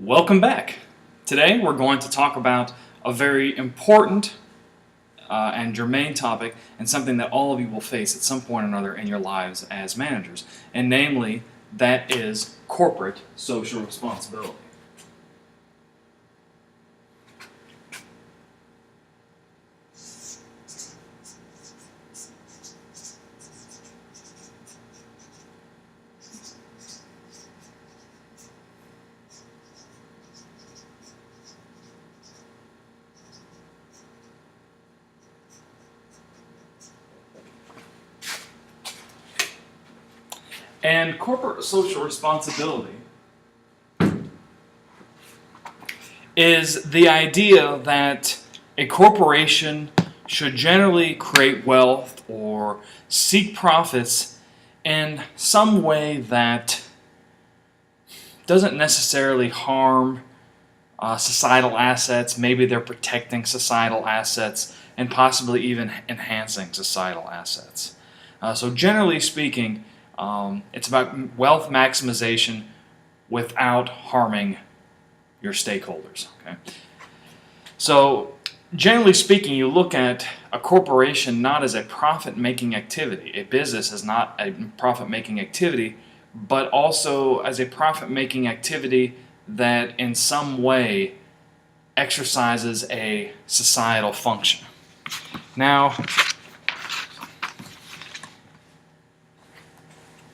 Welcome back. Today we're going to talk about a very important and germane topic, and something that all of you will face at some point or another in your lives as managers, and namely, that is corporate social responsibility. And corporate social responsibility is the idea that a corporation should generally create wealth or seek profits in some way that doesn't necessarily harm societal assets. Maybe they're protecting societal assets and possibly even enhancing societal assets. So generally speaking, it's about wealth maximization without harming your stakeholders. Okay? So generally speaking, you look at a corporation not as a profit-making activity. A business is not a profit-making activity, but also as a profit-making activity that in some way exercises a societal function. Now,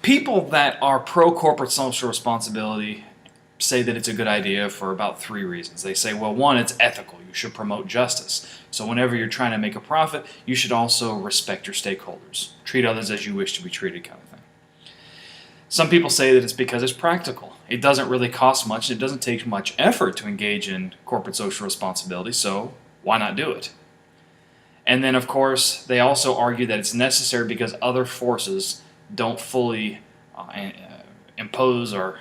people that are pro-corporate social responsibility say that it's a good idea for about three reasons. They say, well, one, it's ethical. You should promote justice. So whenever you're trying to make a profit, you should also respect your stakeholders. Treat others as you wish to be treated, kind of thing. Some people say that it's because it's practical. It doesn't really cost much. It doesn't take much effort to engage in corporate social responsibility, so why not do it? And then, of course, they also argue that it's necessary because other forces don't fully impose or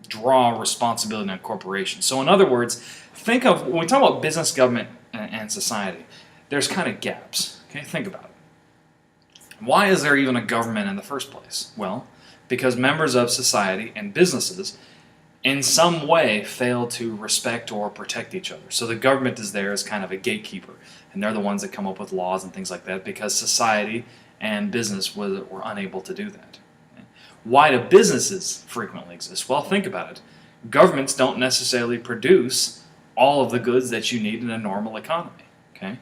draw responsibility on corporations. So in other words, think of, when we talk about business, government, and society, there's kind of gaps. Okay, think about it. Why is there even a government in the first place? Well, because members of society and businesses in some way fail to respect or protect each other. So the government is there as kind of a gatekeeper, and they're the ones that come up with laws and things like that because society and business were unable to do that. Why do businesses frequently exist? Well, think about it. Governments don't necessarily produce all of the goods that you need in a normal economy. Okay?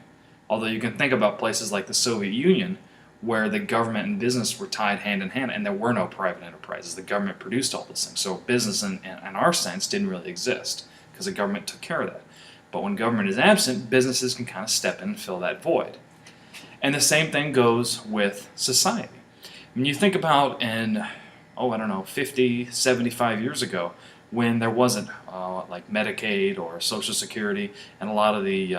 Although you can think about places like the Soviet Union, where the government and business were tied hand in hand, and there were no private enterprises. The government produced all those things. So business, in our sense, didn't really exist because the government took care of that. But when government is absent, businesses can kind of step in and fill that void. And the same thing goes with society. When you think about in, 50, 75 years ago, when there wasn't like Medicaid or Social Security and a lot of the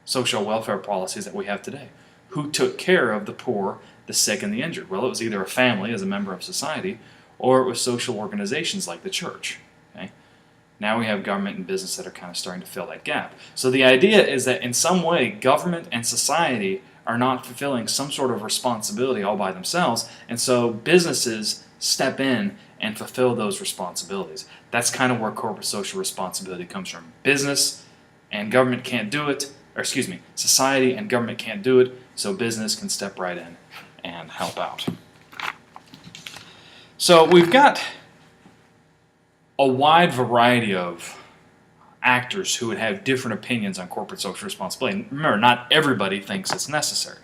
social welfare policies that we have today, who took care of the poor, the sick, and the injured? Well, it was either a family as a member of society, or it was social organizations like the church. Okay? Now we have government and business that are kind of starting to fill that gap. So the idea is that in some way, government and society are not fulfilling some sort of responsibility all by themselves, and so businesses step in and fulfill those responsibilities. That's kind of where corporate social responsibility comes from. Business and government can't do it, society and government can't do it, so business can step right in and help out. So we've got a wide variety of actors who would have different opinions on corporate social responsibility. And remember, not everybody thinks it's necessary.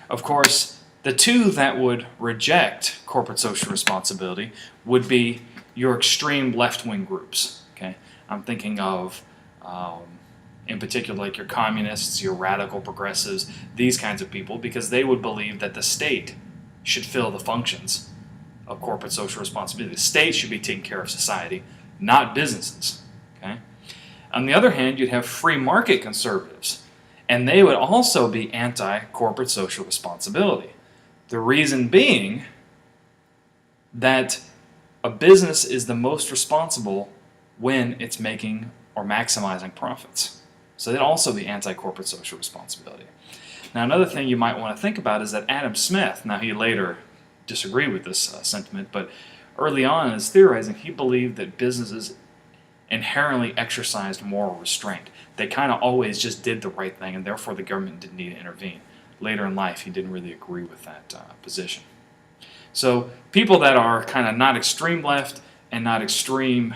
Of course, the two that would reject corporate social responsibility would be your extreme left-wing groups. Okay, I'm thinking of in particular, like your communists, your radical progressives, these kinds of people, because they would believe that the state should fill the functions of corporate social responsibility. The state should be taking care of society, not businesses. Okay? On the other hand, you'd have free market conservatives, and they would also be anti-corporate social responsibility. The reason being that a business is the most responsible when it's making or maximizing profits. So they'd also be anti-corporate social responsibility. Now, another thing you might want to think about is that Adam Smith, now he later disagreed with this sentiment, but early on in his theorizing, he believed that businesses inherently exercised moral restraint. They kind of always just did the right thing, and therefore the government didn't need to intervene. Later in life, he didn't really agree with that position. So people that are kind of not extreme left and not extreme,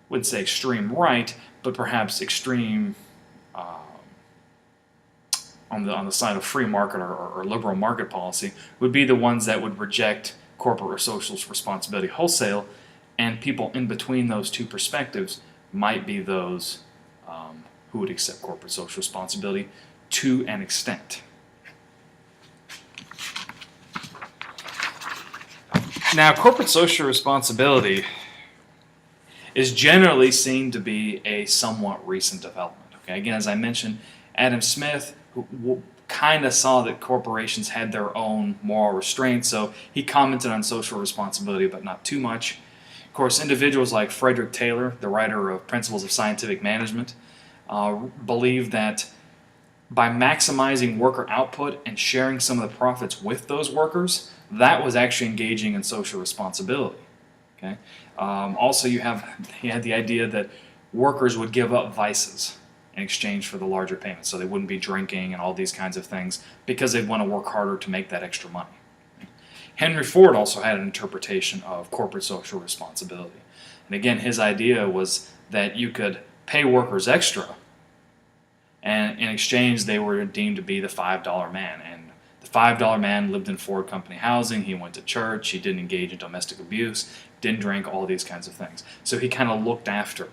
wouldn't say extreme right, but perhaps extreme on the side of free market or liberal market policy, would be the ones that would reject corporate or social responsibility wholesale, and people in between those two perspectives might be those who would accept corporate social responsibility to an extent. Now, corporate social responsibility is generally seen to be a somewhat recent development. Okay, again, as I mentioned, Adam Smith kind of saw that corporations had their own moral restraints, so he commented on social responsibility, but not too much. Of course, individuals like Frederick Taylor, the writer of Principles of Scientific Management, believed that by maximizing worker output and sharing some of the profits with those workers, that was actually engaging in social responsibility. Okay. Also, he had the idea that workers would give up vices in exchange for the larger payments, so they wouldn't be drinking and all these kinds of things because they'd want to work harder to make that extra money. Henry Ford also had an interpretation of corporate social responsibility. And again, his idea was that you could pay workers extra, and in exchange they were deemed to be the $5 man. And the $5 man lived in Ford Company housing, he went to church, he didn't engage in domestic abuse, didn't drink, all these kinds of things. So he kind of looked after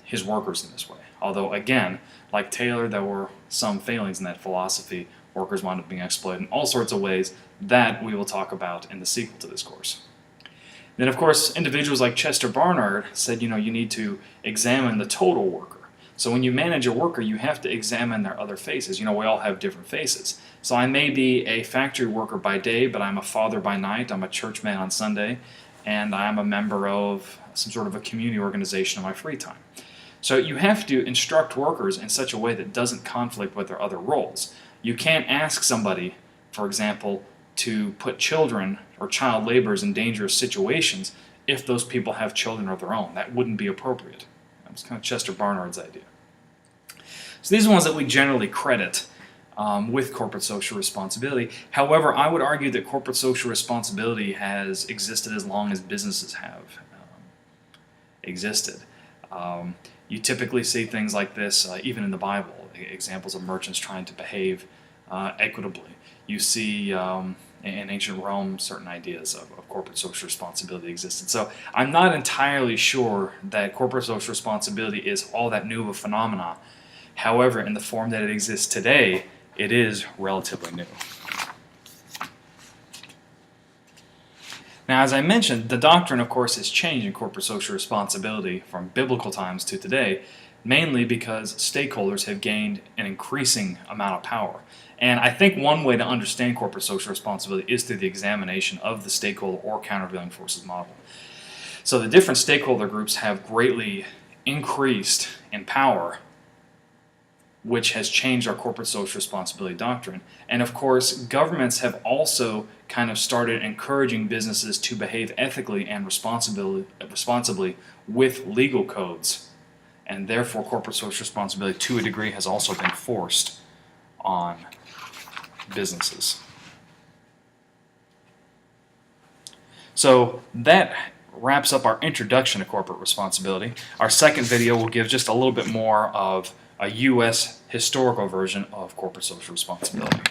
his workers in this way. Although, again, like Taylor, there were some failings in that philosophy. Workers wound up being exploited in all sorts of ways that we will talk about in the sequel to this course. Then, of course, individuals like Chester Barnard said, you need to examine the total worker. So when you manage a worker, you have to examine their other faces. We all have different faces. So I may be a factory worker by day, but I'm a father by night, I'm a churchman on Sunday, and I'm a member of some sort of a community organization in my free time. So you have to instruct workers in such a way that doesn't conflict with their other roles. You can't ask somebody, for example, to put children or child laborers in dangerous situations if those people have children of their own. That wouldn't be appropriate. That was kind of Chester Barnard's idea. So these are ones that we generally credit with corporate social responsibility. However, I would argue that corporate social responsibility has existed as long as businesses have existed. You typically see things like this even in the Bible, examples of merchants trying to behave equitably. You see in ancient Rome certain ideas of corporate social responsibility existed. So I'm not entirely sure that corporate social responsibility is all that new of a phenomenon. However, in the form that it exists today, it is relatively new. Now, as I mentioned, the doctrine, of course, has changed in corporate social responsibility from biblical times to today, mainly because stakeholders have gained an increasing amount of power. And I think one way to understand corporate social responsibility is through the examination of the stakeholder or countervailing forces model. So the different stakeholder groups have greatly increased in power, which has changed our corporate social responsibility doctrine. And of course, governments have also kind of started encouraging businesses to behave ethically and responsibly with legal codes. And therefore, corporate social responsibility, to a degree, has also been forced on businesses. So that wraps up our introduction to corporate responsibility. Our second video will give just a little bit more of a U.S. historical version of corporate social responsibility.